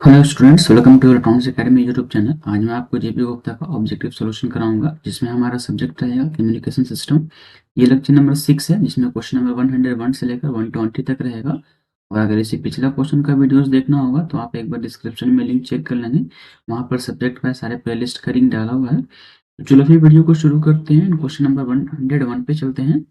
Hello students, welcome to accounts academy YouTube channel. आज मैं आपको जेपी गुप्ता का ऑब्जेक्टिव सॉल्यूशन कराऊंगा, जिसमें हमारा सब्जेक्ट रहेगा कम्युनिकेशन सिस्टम। ये लेक्चर नंबर 6 है, जिसमें क्वेश्चन नंबर 101 से लेकर 120 तक रहेगा। और अगर इसे पिछला क्वेश्चन का वीडियोस देखना होगा तो आप एक बार डिस्क्रिप्शन में लिंक चेक कर लेंगे, वहाँ पर सब्जेक्ट का सारे प्ले लिस्ट का लिंक डाला हुआ है। तो चलो फिर वीडियो को शुरू करते हैं। क्वेश्चन नंबर 101 पे चलते हैं।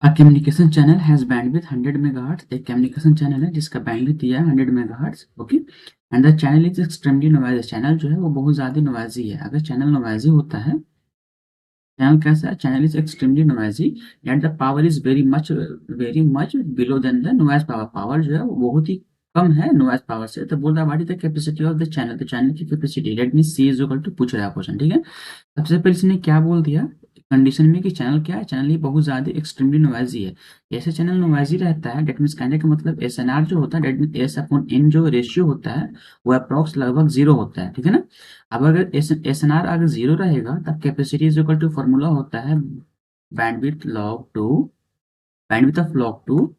A communication channel has bandwidth 100 megahertz. एक communication channel है जिसका bandwidth दिया है 100 megahertz, okay. And the channel is extremely noisy. Channel जो है वो बहुत ज़्यादा नोइजी है। अगर चैनल नोइजी होता है, चैनल कैसा है, channel is extremely noisy and the power is very much below then the noise power. Power जो है वो बहुत ही कम है नॉइज पावर से। तो बोल रहा है what is the capacity of the channel. तो चैनल की capacity, let me see is equal to, पूछ रहा है क्वेश्चन, ठीक है। सबसे पहले इसने क्या बोल दिया कंडीशन में कि चैनल क्या है, चैनल ये बहुत ज़्यादा एक्सट्रीमली नोइजी है। ऐसे चैनल नोइजी रहता है, डेट मीन्स कहने का मतलब एसएनआर जो होता है, that mean S upon N जो रेशियो होता है वो अप्रॉक्स लगभग 0 होता है, ठीक है ना। अब अगर एसएनआर अगर 0 रहेगा तब capacity is equal to, formula होता है bandwidth log two, bandwidth of log two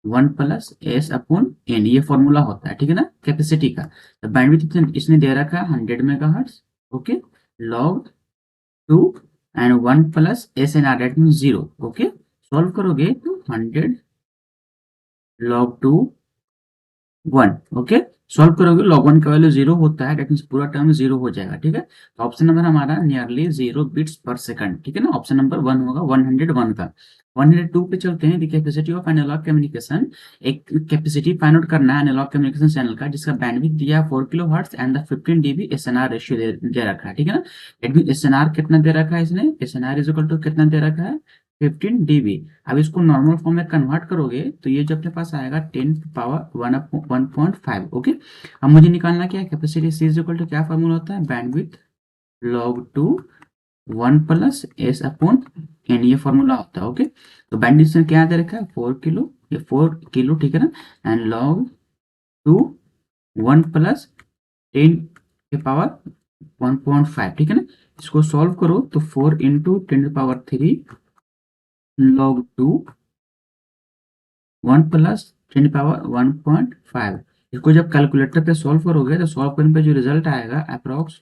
1 plus S upon N, ये फॉर्मूला होता है, ठीक है ना, कैपेसिटी का। तो बैंडविड्थ इसने दे रखा है 100 megahertz, okay, log 2 and 1 plus S N R, that mean 0, okay. Solve करोगे तो 100 लॉग 2 1, ओके। सॉल्व करोगे लॉग 1 का वैल्यू 0 होता है, डेट मीन्स पूरा टर्म 0 हो जाएगा, ठीक है। तो ऑप्शन नंबर हमारा नियरली 0 बिट्स पर सेकंड, ठीक है ना। ऑप्शन नंबर 1 होगा 101 का। 102 पे चलते हैं। The capacity of analogue communication, एक कैपेसिटी फाइंड आउट करना है एनालॉग कम्युनिकेशन चैनल का, जिसका बैंडविड्थ दिया है 4 kilo hertz and the 15 dB SNR ratio दे रखा है, ठीक है ना। डेट मीन एसएनआर कितना दे रखा है इसने, एसएनआर इज इक्वल टू कितना दे रखा है 15 डीबी। अब इसको नॉर्मल फॉर्म में कन्वर्ट करोगे तो ये जो अपने पास आएगा 10 पावर 1.5, ओके। अब मुझे निकालना क्या है, capacity C is equal to क्या फॉर्मूला होता है, bandwidth log two 1 plus S upon N, ये फॉर्मूला होता है, ओके। तो बैंडविड्थ में क्या दे रखा है 4 किलो, ये 4 किलो, ठीक है ना। एंड लॉग टू 1 प्लस 10 के पावर 1.5, ठीक है ना। इसको सॉल्व करो तो 4 into 10 power 3 log 2 1 plus 10 power 1.5। इसको जब कैलकुलेटर पे सॉल्व करोगे तो सॉल्व करने पे जो रिजल्ट आएगा अप्रॉक्स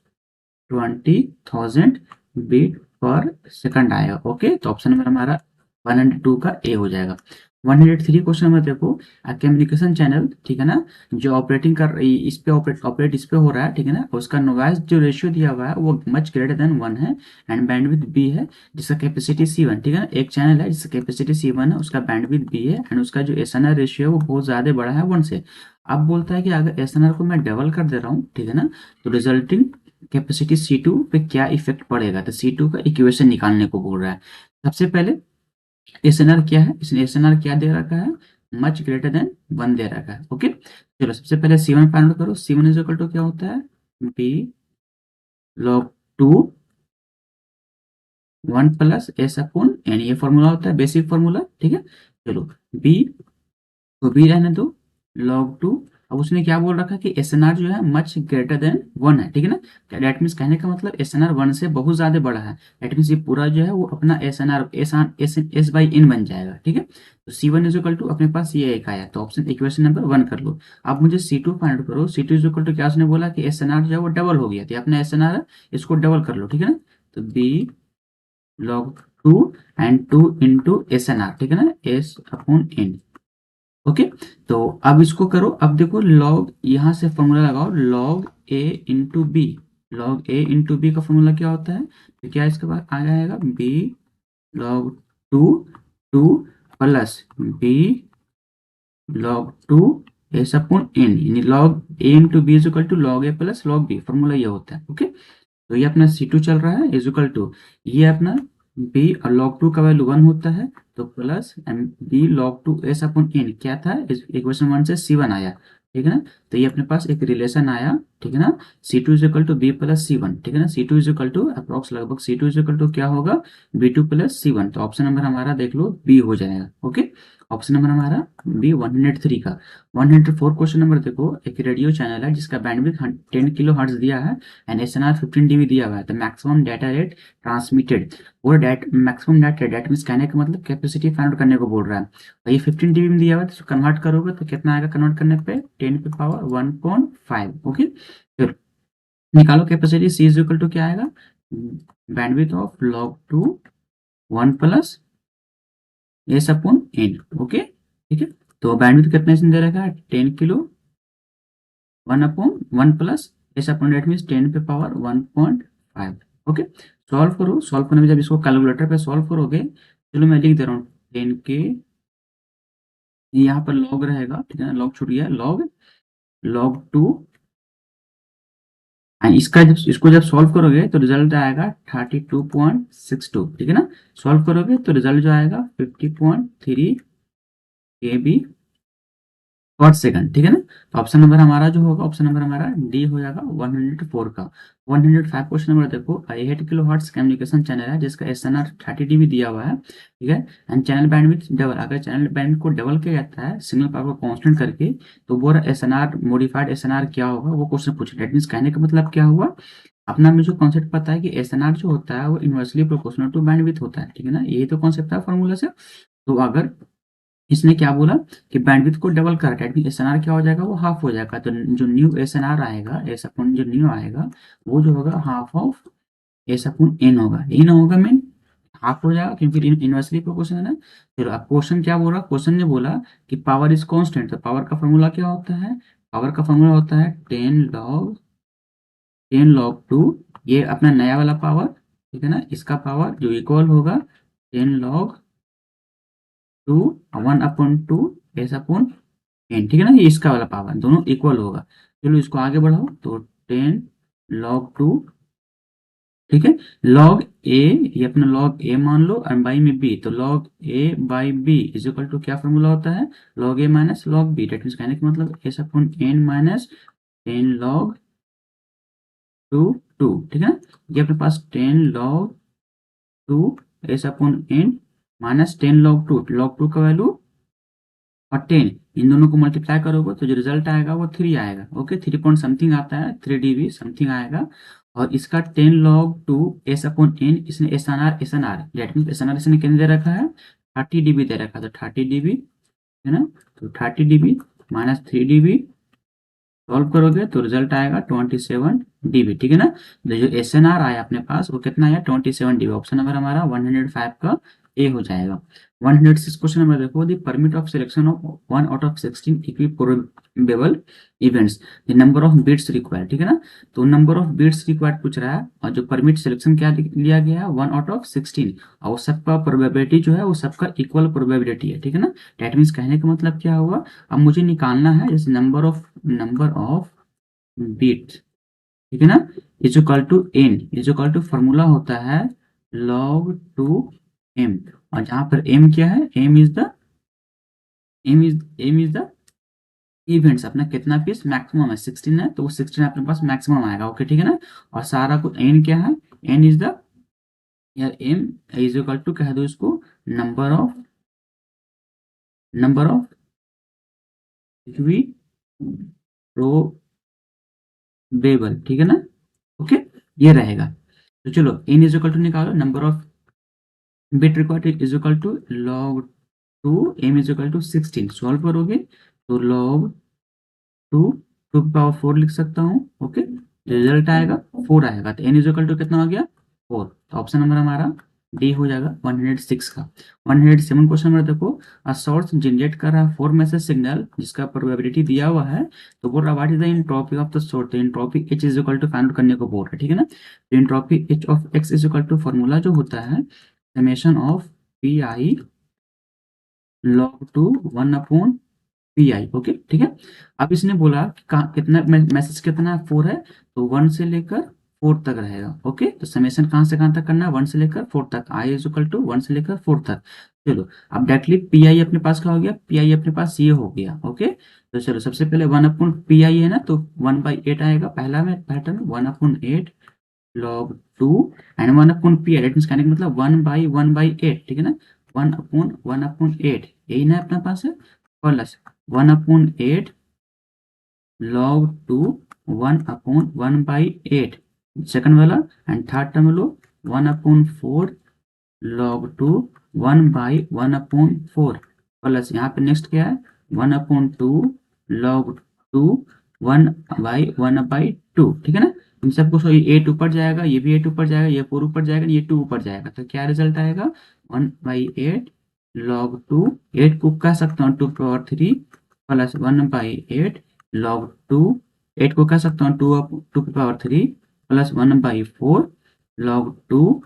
20,000 बीट पर सेकंड आएगा, ओके। तो ऑप्शन नंबर हमारा 102 का ए हो जाएगा। 103 क्वेश्चन नंबर देखो, कम्युनिकेशन चैनल, ठीक है ना, जो ऑपरेटिंग कर रही इस पे ऑपरेट इस पे हो रहा है, ठीक है ना। उसका नॉइज जो रेशियो दिया हुआ है वो मच ग्रेटर देन 1 है एंड बैंडविड्थ बी है, जिसका कैपेसिटी C1, ठीक है ना। एक चैनल है जिसका कैपेसिटी C1 है, उसका बैंडविड्थ बी है एंड उसका जो एसएनआर रेशियो है वो बहुत ज्यादा बड़ा है 1 से। अब बोलता है कि अगर एसएनआर को मैं डबल कर दे रहा हूँ, ठीक है ना, तो रिजल्टिंग कैपेसिटी C2 पे क्या इफेक्ट पड़ेगा। तो C2 का इक्वेशन निकालने को बोल रहा है। सबसे पहले एसएनआर क्या है, इसने एसएनआर क्या दे रखा है, मच ग्रेटर देन 1 दे रखा है, ओके। चलो सबसे पहले C1 फाइंड आउट करो। C1 इज इक्वल टू क्या होता है, B log 2 1 plus S upon N, ये फॉर्मूला होता है, बेसिक फॉर्मूला, ठीक है। चलो बी, तो बी रहने दो, लॉग 2। अब उसने क्या बोल रखा है कि एसएनआर जो है मच ग्रेटर देन 1 है, ठीक है ना। डेट मीन्स कहने का मतलब एसएनआर 1 से बहुत ज्यादा बड़ा है। डेट मीन्स ये पूरा जो है वो अपना एसएनआर एस बाई एन बन जाएगा, ठीक है। तो C1 इज इक्वल टू अपने पास ये एक आया, तो ऑप्शन इक्वेशन नंबर 1 कर लो। अब मुझे C2 फाइंड आउट करो। C2 इज इक्वल टू क्या, उसने बोला कि एसएनआर जो है वो डबल हो गया, तो अपना एसएनआर है, इसको डबल कर लो, ठीक है ना। तो B log 2 and 2 into SNR, ठीक है ना, एस अपॉन एन, ओके। तो अब इसको करो। अब देखो लॉग, यहां से फॉर्मूला लगाओ, log A into B. Log A into B का फॉर्मूला क्या होता है, तो क्या इसके बाद आ जाएगा B log 2 2 plus B log 2 S upon N, यानी log A into B is equal to log A plus log B, formula ये होता है, ओके। तो ये अपना C2 चल रहा है इज इक्वल टू, ये अपना b और log 2 का वैल्यू 1 होता है, तो plus b log 2 s upon n क्या था, इक्वेशन 1 से C1 आया, ठीक है ना। तो ये अपने पास एक रिलेशन आया, ठीक है ना, C2 is equal to B plus C1, ठीक है ना। C2 is equal to approx लगभग C2 इज इक्वल टू क्या होगा B2 प्लस C1। तो ऑप्शन नंबर हमारा देख लो बी हो जाएगा, ओके। ऑप्शन नंबर हमारा बी 103 का। 104 क्वेश्चन नंबर देखो, एक रेडियो चैनल है जिसका बैंडविड्थ 10 किलो हर्ट्ज दिया है एंड एसएनआर 15 डीबी दिया हुआ है। तो मैक्सिमम डाटा रेट ट्रांसमिटेड और मैक्सिमम डाटा डेट मीन्स कहने का मतलब कैपेसिटी फाइंड आउट करने को बोल रहा है। तो ये 15 डीबी में दिया हुआ है, तो कन्वर्ट करोगे तो कितना आएगा कन्वर्ट करने पे 10 पे पावर 1.5। ओके, फिर निकालो capacity C is equal to क्या आएगा, bandwidth of log two 1 plus S upon N. Okay ठीक है, तो बैंडविड्थ कितना इसने दे रखा है 10 kilo 1 upon 1 plus S upon that means 10 पे पावर 1.5। ओके, सॉल्व करो, सॉल्व करने में जब इसको कैलकुलेटर पे सॉल्व करोगे, चलो मैं लिख दे रहा हूँ 10 के, यहाँ पर लॉग रहेगा, ठीक है ना, लॉग छूट गया, लॉग टू एंड इसको जब सॉल्व करोगे तो रिजल्ट आएगा 32.62। ठीक है ना, सॉल्व करोगे तो रिजल्ट जो आएगा 50.3 kb पर सेकंड। ठीक है ना, तो ऑप्शन नंबर हमारा जो होगा, ऑप्शन नंबर हमारा डी हो जाएगा 104 का। 105 क्वेश्चन नंबर देखो, 8 किलो हर्ट्ज कम्युनिकेशन चैनल है जिसका एसएनआर 30 डीबी दिया हुआ है। ठीक है, एंड चैनल बैंडविड्थ डबल, अगर चैनल बैंडविड्थ को डबल किया जाता है सिग्नल पावर को कांस्टेंट करके, तो वो एसएनआर मॉडिफाइड एसएनआर क्या होगा, वो क्वेश्चन पूछे। दैट मींस कहने का मतलब क्या हुआ, अपना में जो कॉन्सेप्ट पता है कि एसएनआर जो होता है वो इनवर्सली प्रोपोर्शनल टू बैंडविड्थ होता है। ठीक है ना, यही तो कॉन्सेप्ट है फॉर्मूला से। तो अगर इसने क्या बोला कि बैंडविड्थ को डबल कर एसएनआर क्या हो जाएगा, वो हाफ हो जाएगा। तो जो न्यू एसएनआर आएगा, एस अपॉन जो न्यू आएगा, वो जो होगा half of S upon N होगा। एन होगा मीन हाफ हो जाएगा क्योंकि इनवर्सली प्रोपोर्शनल है। फिर अब क्वेश्चन क्या बोल रहा, क्वेश्चन ने बोला कि पावर इज कांस्टेंट, तो पावर का फॉर्मूला क्या होता है, पावर का फॉर्मूला होता है 10 log 2, ये अपना नया वाला पावर, ठीक है ना, इसका पावर जो इक्वल होगा 10 log 2 1/2 एस अपॉन एन। ठीक है ना, ये इसका वाला पावर दोनों इक्वल होगा। चलो इसको आगे बढ़ाओ, तो 10 log 2, ठीक है, log a, ये अपना log a मान लो और बाई में b, तो log a by b is equal to क्या फॉर्मूला होता है, log a minus log b। That means कहने का मतलब S upon N minus 10 log 2 ठीक है ना, ये अपने पास 10 log 2 S upon N minus 10 log 2 का वैल्यू और 10, इन दोनों को मल्टीप्लाई करोगे तो जो रिजल्ट आएगा वो 3 आएगा। ओके, 3 पॉइंट समथिंग आता है, 3 डीबी समथिंग आएगा। और इसका 10 log 2 एस अपॉन एन, इसने S N R that mean S N R इसने कितने दे रखा है 30 डीबी दे रखा है, तो 30 डीबी है ना, तो 30 डीबी माइनस 3 डीबी सॉल्व करोगे तो रिजल्ट आएगा 27 डीबी। ठीक है ना, तो जो एस एन आर आया अपने पास वो कितना आया 27 डीबी। ऑप्शन नंबर हमारा 105 का ए हो जाएगा। 106 क्वेश्चन नंबर देखो, the permit of selection of 1 out of 16 equiprobable events, the number of bits required. ठीक है ना, तो नंबर ऑफ बिट्स रिक्वायर्ड पूछ रहा है और जो परमिट सिलेक्शन क्या लिया गया है 1 आउट ऑफ 16, और सबका प्रोबेबिलिटी जो है वो सबका इक्वल प्रोबेबिलिटी है। ठीक है ना, डेट मीन्स कहने का मतलब क्या हुआ, अब मुझे निकालना है जैसे नंबर ऑफ बिट्स, ठीक है ना, is equal to N, is equal to formula होता है log 2 m, और जहां पर m क्या है, m इज द इवेंट्स, अपना कितना पीस मैक्सिमम है 16 है, तो वो 16 अपने पास मैक्सिमम आएगा। ओके ठीक है ना, और सारा कुछ n क्या है, n इज द, यार m इज इक्वल टू कह दो इसको नंबर ऑफ इक्विप्रोबेबल। ठीक है ना, ओके, ये रहेगा। तो चलो n इज इक्वल टू निकालो, number of bit required is equal to log 2 m is equal to 16, solve करोगे तो log 2 2 पावर 4 लिख सकता हूँ। ओके, रिजल्ट आएगा 4 आएगा, तो n इज इक्वल टू कितना हो गया 4, तो ऑप्शन नंबर हमारा डी हो जाएगा 106 का। 107 क्वेश्चन नंबर देखो, अ सोर्स जनरेट कर रहा है 4 मैसेज सिग्नल जिसका प्रोबेबिलिटी दिया हुआ है, तो बोल रहा what is the entropy of the source, तो entropy h is equal to find out करने को बोल रहा है। ठीक है ना, तो entropy h of x is equal to formula जो होता है summation of P I log 2 1 upon P I. Okay ठीक है, अब इसने बोला कि कितना मैसेज कितना 4 है, तो 1 से लेकर 4 तक रहेगा। ओके, तो समेशन कहाँ से कहाँ तक करना है, 1 से लेकर 4 तक, आई इज इक्वल टू 1 से लेकर 4 तक। चलो अब डायरेक्टली पी आई अपने पास क्या हो गया, पी आई अपने पास ये हो गया। ओके, तो चलो सबसे पहले 1 अपॉन पी आई है ना, तो 1/8 आएगा पहला में pattern, 1/8 log 2 and 1 upon P I, that means कहने का मतलब 1/1/8। ठीक है ना, 1/8 यही ना अपने पास है, प्लस 1/8 log 2 1/1/8 सेकंड वाला, and third term low 1/4 log 2 1/1/4 plus यहाँ पे नेक्स्ट क्या है 1/2 log 2 1/1/2, ठीक है ना। इन सबको सो ये 8 ऊपर जाएगा, ये भी 8 ऊपर जाएगा, ये 4 ऊपर जाएगा, ये 2 ऊपर जाएगा, तो क्या रिजल्ट आएगा 1/8 log 2, 8 को कह सकता हूँ 2/3 प्लस 1/8 log 2, 8 को कह सकता हूँ 2/3 प्लस 1/4 log 2,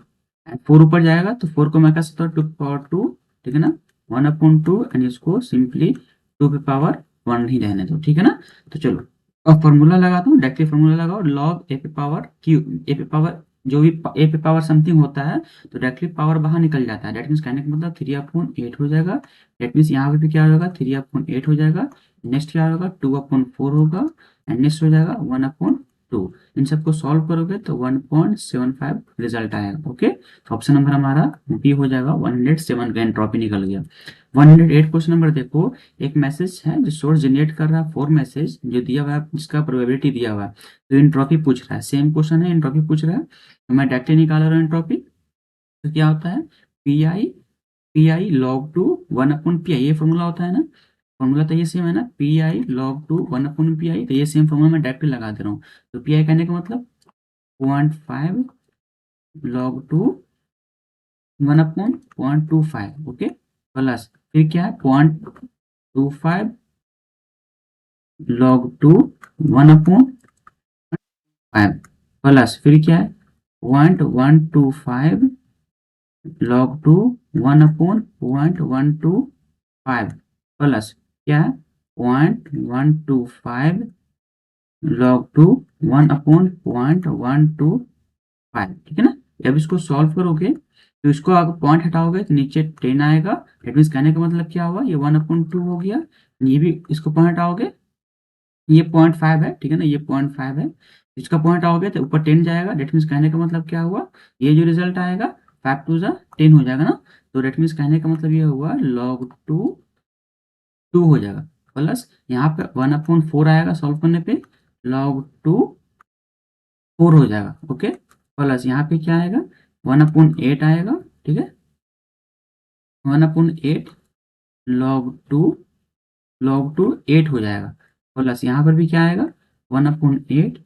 4 ऊपर जाएगा तो 4 को मैं कह सकता हूँ 2/2, ठीक है ना, 1/2, एंड इसको सिंपली 2/1 ही रहने दो, ठीक है ना। तो चलो अब फॉर्मूला लगाता हूँ, डायरेक्टली फॉर्मूला लगाओ, log a पे पावर क्यू, a पे पावर जो भी a पे पावर समथिंग होता है तो डायरेक्टली पावर बाहर निकल जाता है, डेट मीन्स कहने का मतलब 3/8 हो जाएगा, डेट मीन्स यहाँ पे भी क्या होगा 3/8 हो जाएगा, नेक्स्ट क्या होगा 2/4 होगा, एंड नेक्स्ट हो जाएगा 1/2, इन सबको सॉल्व करोगे तो 1.75 रिजल्ट आएगा। ओके, तो ऑप्शन नंबर हमारा बी हो जाएगा, 107 का एंट्रोपी निकल गया। 108 क्वेश्चन नंबर देखो, एक मैसेज है जो सोर्स जनरेट कर रहा है 4 मैसेज जो दिया हुआ है, जिसका प्रोबेबिलिटी दिया हुआ है, तो एंट्रोपी पूछ रहा है, सेम क्वेश्चन है, एंट्रोपी पूछ रहा है, तो मैं डायरेक्टली निकाल रहा हूँ एंट्रोपी। तो क्या होता है पी आई log 2 1/pi, ये फॉर्मूला होता है ना, फॉर्मूला तो ये सेम है ना, पी log 2 1/pi, तो ये सेम फॉर्मूला मैं डायरेक्टली लगा दे रहा हूँ। तो पी कहने का मतलब 0.5 log 2 1/0.25, ओके, प्लस फिर क्या है 0.25 log 2 1/5 प्लस फिर क्या है 0.125 log 2 1/0.125 प्लस क्या है 0.125 log 2 1/0.125, ठीक है ना। जब इसको सॉल्व करोगे तो इसको अगर पॉइंट हटाओगे तो नीचे 10 आएगा, दैट मीन्स कहने का मतलब क्या हुआ, ये 1/2 हो गया, ये भी इसको पॉइंट हटाओगे, ये 0.5 है, ठीक है ना, ये 0.5 है, इसका पॉइंट आओगे तो ऊपर 10 जाएगा, दैट मीन्स कहने का मतलब क्या हुआ, ये जो रिजल्ट आएगा 5 2 10 हो जाएगा ना, तो दैट मीन्स कहने का मतलब ये हुआ log 2 2 हो जाएगा, प्लस यहाँ पे 1/4 आएगा सॉल्व करने पे, log 2 4 हो जाएगा, ओके, प्लस यहाँ पे क्या आएगा 1/8 आएगा, ठीक है, 1/8 log 2 8 हो जाएगा, प्लस यहाँ पर भी क्या आएगा 1/8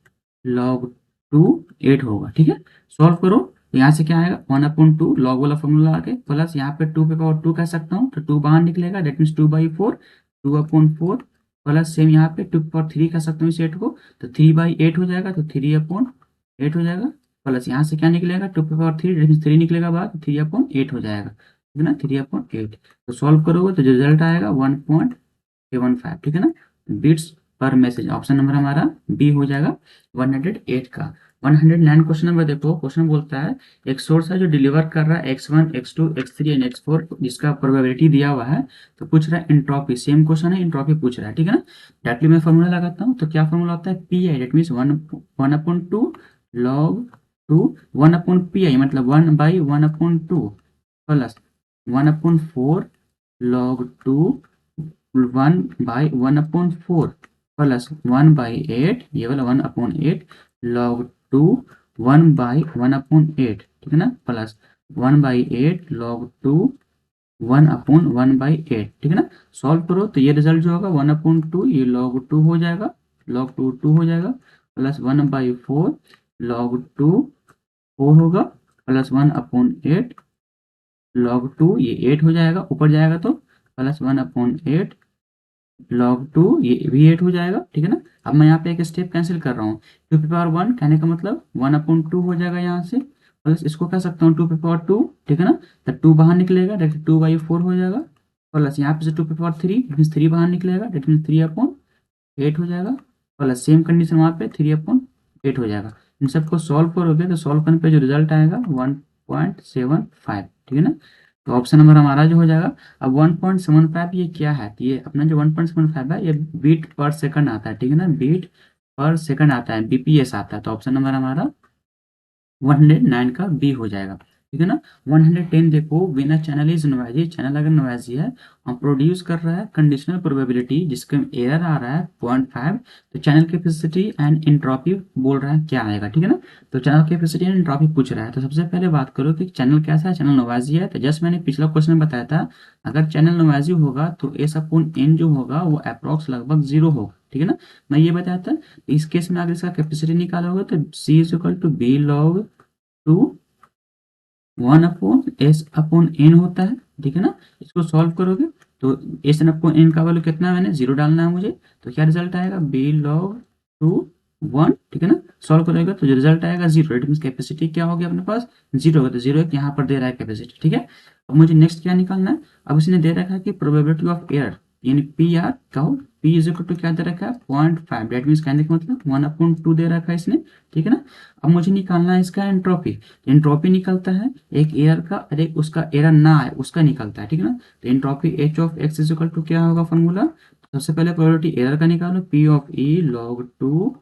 log 2 8 होगा, ठीक है। सॉल्व करो तो यहाँ से क्या आएगा 1/2 log वाला फॉर्मूला आके, प्लस यहाँ पे 2 कह सकता हूँ, तो 2 बाहर निकलेगा, दैट मीन्स 2/4 2/4, प्लस सेम यहाँ पे 2/3 कह सकता हूँ इस 8 को, तो 3/8 हो जाएगा, तो 3/8 हो जाएगा, प्लस यहाँ से क्या निकलेगा 2/3, दैट मीन्स 3 निकलेगा बाहर, तो 3/8 हो जाएगा, ठीक है ना, 3/8, तो सॉल्व करोगे तो रिजल्ट आएगा 1.75, ठीक है ना, बिट्स पर मैसेज, ऑप्शन नंबर हमारा बी हो जाएगा 108 का। 109 क्वेश्चन नंबर देखो, क्वेश्चन बोलता है एक सोर्स है जो डिलीवर कर रहा है x1 x2 x3 and x4, जिसका प्रोबेबिलिटी दिया हुआ है, तो पूछ रहा है एंट्रोपी, सेम क्वेश्चन है, एंट्रोपी पूछ रहा है, ठीक है ना। डायरेक्टली मैं फॉर्मूला लगाता हूँ, तो क्या फॉर्मूला होता है P I, that means 1/2 log 2 1/pi, मतलब 1/1/2 प्लस 1/4 log 2 1/1/4 प्लस 1/8, ये वाला 1/8 log 2 1/1/8, ठीक है ना, प्लस 1/8 log 2 1/1/8, ठीक है ना। सॉल्व करो तो ये रिजल्ट जो होगा 1/2, ये log 2 हो जाएगा, log 2 2 हो जाएगा, प्लस 1/4 log 2 4 होगा, प्लस 1/8 log 2, ये 8 हो जाएगा, ऊपर जाएगा तो प्लस 1/8 log 2, ये भी 8 हो जाएगा, ठीक है ना। अब मैं यहाँ पे एक स्टेप कैंसिल कर रहा हूँ, 2 की पावर 1 कहने का मतलब 1/2 हो जाएगा यहाँ से, प्लस इसको कह सकता हूँ 2 की पावर 2, ठीक है ना, तो 2 बाहर निकलेगा, डेट 2/4 हो जाएगा, प्लस यहाँ पे से 2 की पावर 3 मीन्स 3 बाहर निकलेगा, डेट मीन्स 3/8 हो जाएगा, प्लस सेम कंडीशन वहाँ पे 3/8 हो जाएगा। इन सबको सॉल्व करोगे तो सॉल्व करने पे जो रिजल्ट आएगा 1.75, ठीक है ना, तो ऑप्शन नंबर हमारा जो हो जाएगा। अब 1.75 ये क्या है, तो ये अपना जो 1.75 है ये बीट पर सेकंड आता है, ठीक है ना, बीट पर सेकंड आता है, बीपीएस आता है, तो ऑप्शन नंबर हमारा 109 का बी हो जाएगा। ठीक है ना। 110 देखो, when a channel is noisy, channel अगर नोइजी है और प्रोड्यूस कर रहा है कंडीशनल प्रोबेबिलिटी जिसका एरर आ रहा है 0.5, तो चैनल कैपेसिटी एंड एंट्रोपी बोल रहा है क्या आएगा, ठीक है ना। तो चैनल कैपेसिटी एंड एंट्रोपी पूछ रहा है, तो सबसे पहले बात करो कि चैनल कैसा है, चैनल नोइजी है। तो जस्ट मैंने पिछला क्वेश्चन में बताया था, अगर चैनल नोइजी होगा तो एस अपॉन एन जो होगा वो अप्रॉक्स लगभग 0 होगा, ठीक है ना। मैं ये बताया था। इस केस में अगर इसका कैपेसिटी निकालोगे तो C is equal to B log 2 1 upon S upon N होता है, ठीक है ना। इसको सॉल्व करोगे तो एस एन अपॉन एन का वैल्यू कितना है, मैंने 0 डालना है मुझे, तो क्या रिजल्ट आएगा, बी लॉग 2 1, ठीक है ना। सॉल्व करेगा तो जो रिजल्ट आएगा 0, इट मीन कैपेसिटी क्या होगी अपने पास, 0 होगा, तो 0 यहाँ पर दे रहा है कैपेसिटी, ठीक है। अब मुझे नेक्स्ट क्या निकालना है, अब इसने दे रखा है कि प्रोबेबिलिटी ऑफ एरर यानी पी आर कहो, पी इज इक्वल टू क्या दे रखा है 0.5, डेट मीन्स कहने का मतलब 1/2 दे रखा है इसने, ठीक है ना। अब मुझे निकालना है इसका एंट्रोपी, एंट्रोपी निकलता है एक एयर का और एक उसका एरर ना आए उसका निकलता है, ठीक है ना। तो entropy H of X is equal to क्या होगा फॉर्मूला, सबसे पहले प्रोबेबिलिटी एरर का निकालो, P of E log 2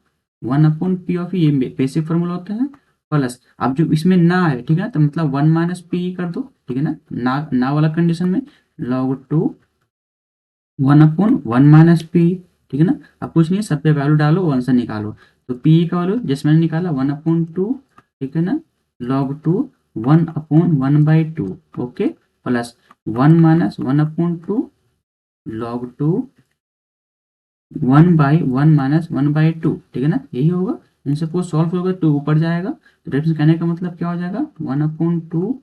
1 upon P of E, ये बेसिक फॉर्मूला होता है, प्लस अब जो इसमें ना आए, ठीक है ना, तो मतलब 1 माइनस पी कर दो, ठीक है ना वाला कंडीशन में लॉग 2 1 अपॉन 1 माइनस पी, ठीक है ना। अब कुछ नहीं, सब पे वैल्यू डालो, 1 से निकालो, तो पी का वैल्यू जिस मैंने निकाला 1/2, ठीक है ना, log 2 1 upon 1/2, okay, plus 1 minus 1/2 log 2 1/1 minus 1/2, ठीक है ना, यही होगा। इन सबको सॉल्व होगा तो ऊपर जाएगा, तो डेट मीन्स कहने का मतलब क्या हो जाएगा 1/2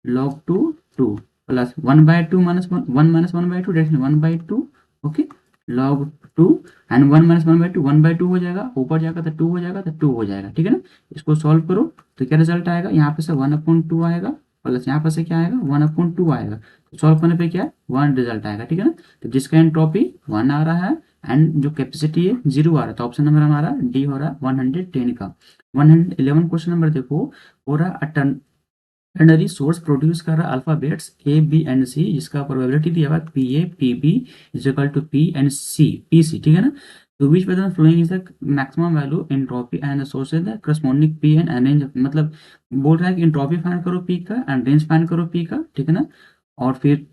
log 2 2 plus 1/2 minus 1/2 that means 1/2, okay, log 2 and 1 minus 1/2 हो जाएगा, ऊपर जाएगा तो 2 हो जाएगा, तो 2 हो जाएगा, ठीक है ना। इसको सॉल्व करो तो क्या रिजल्ट आएगा, यहाँ पे से 1/2 आएगा, प्लस यहाँ पर से क्या आएगा 1/2 आएगा, तो सॉल्व करने पे क्या है 1 रिजल्ट आएगा, ठीक है ना। तो जिसका एंट्रोपी 1 आ रहा है एंड जो कैपेसिटी है 0 आ रहा है, तो ऑप्शन नंबर हमारा डी हो रहा है 110 का। 111 क्वेश्चन नंबर देखो, हो रहा टर्नरी सोर्स प्रोड्यूस कर रहा है alphabets A B and C, जिसका प्रोबेबिलिटी दिया हुआ है P A P B is equal to P and C P C, ठीक है ना। तो which whether flowing is the maximum value entropy and the source is the corresponding P and range, मतलब बोल रहा है कि एंट्रोपी फाइंड करो पी का एंड रेंज फाइंड करो पी का, ठीक है ना, और फिर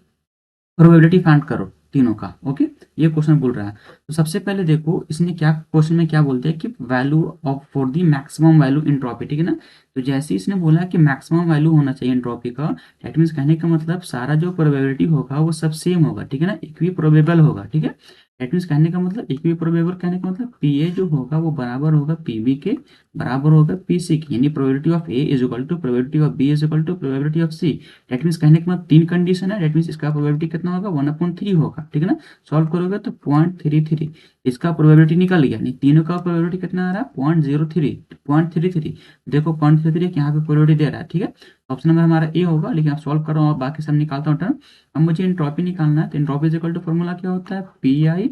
प्रोबेबिलिटी फाइंड करो तीनों का, ओके। ये क्वेश्चन बोल रहा है। तो सबसे पहले देखो इसने क्या क्वेश्चन में क्या बोलते हैं कि value of for the maximum value entropy, ठीक है ना। तो जैसे इसने बोला कि मैक्सिमम वैल्यू होना चाहिए एंट्रोपी का, दैट मीन्स कहने का मतलब सारा जो प्रोबेबिलिटी होगा वो सब सेम होगा, ठीक है ना, इक्वी प्रोबेबल होगा, ठीक है। दैट मीन्स कहने का मतलब इक्वी प्रोबेबल कहने का मतलब पी ए जो होगा वो बराबर होगा पी बी के, बराबर होगा पी सी के, यानी probability of A is equal to probability of B is equal to probability of C. That means कहने का मतलब 3 कंडीशन है, डेट मीन्स इसका प्रोबेबिलिटी कितना होगा 1/3 होगा, ठीक है ना। सॉल्व करोगे तो 0.33, इसका प्रोबेबिलिटी निकल गया, नहीं तीनों का प्रोबेबिलिटी कितना आ रहा है 0.03, 0.33, देखो 0.33 यहाँ पे प्रोबेबिलिटी दे रहा है, ठीक है। ऑप्शन नंबर हमारा ए होगा, लेकिन आप सॉल्व कर रहा हूँ, बाकी सब निकालता हूँ टर्म। अब मुझे एंट्रोपी निकालना है, तो entropy is equal to formula क्या होता है P I,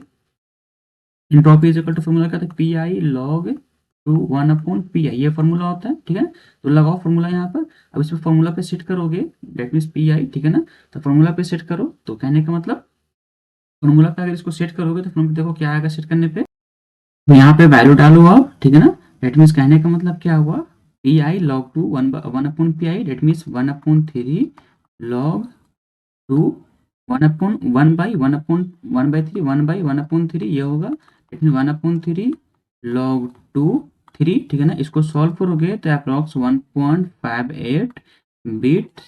entropy is equal to formula क्या होता है P I log 2 1 upon P I, ये फॉर्मूला होता है, ठीक है। तो लगाओ फॉर्मूला यहाँ पर, अब इसमें फॉर्मूला पे सेट करोगे, डेट मीन्स पी आई, ठीक है ना। तो फॉर्मूला पे सेट करो, तो कहने का मतलब फॉर्मूला पे अगर इसको सेट करोगे तो फॉर्मूला देखो क्या आएगा सेट करने पे, तो यहाँ पे वैल्यू डालो आप, ठीक है ना। डेट मीन्स कहने का मतलब क्या हुआ P I log 2 1 upon P I, that means 1/3 log 2 1/1/3 1/1/3, ये होगा, डेट मीन्स 1/3 लॉग 2 3, ठीक है ना। इसको सॉल्व करोगे तो अप्रॉक्स 1.58 बीट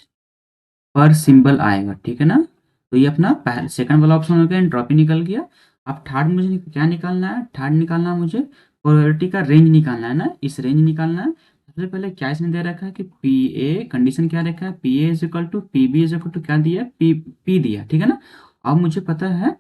पर सिंबल आएगा, ठीक है ना। तो ये अपना सेकंड वाला ऑप्शन हो गया, एंट्रोपी निकल गया। अब थर्ड मुझे क्या निकालना है, थर्ड निकालना है मुझे प्रोबेबिलिटी का रेंज निकालना है ना, इस रेंज निकालना है। सबसे पहले क्या इसने दे रखा है कि पी ए कंडीशन क्या रखा है, P A is equal to P B is equal to क्या दिया पी पी दिया, ठीक है ना। अब मुझे पता है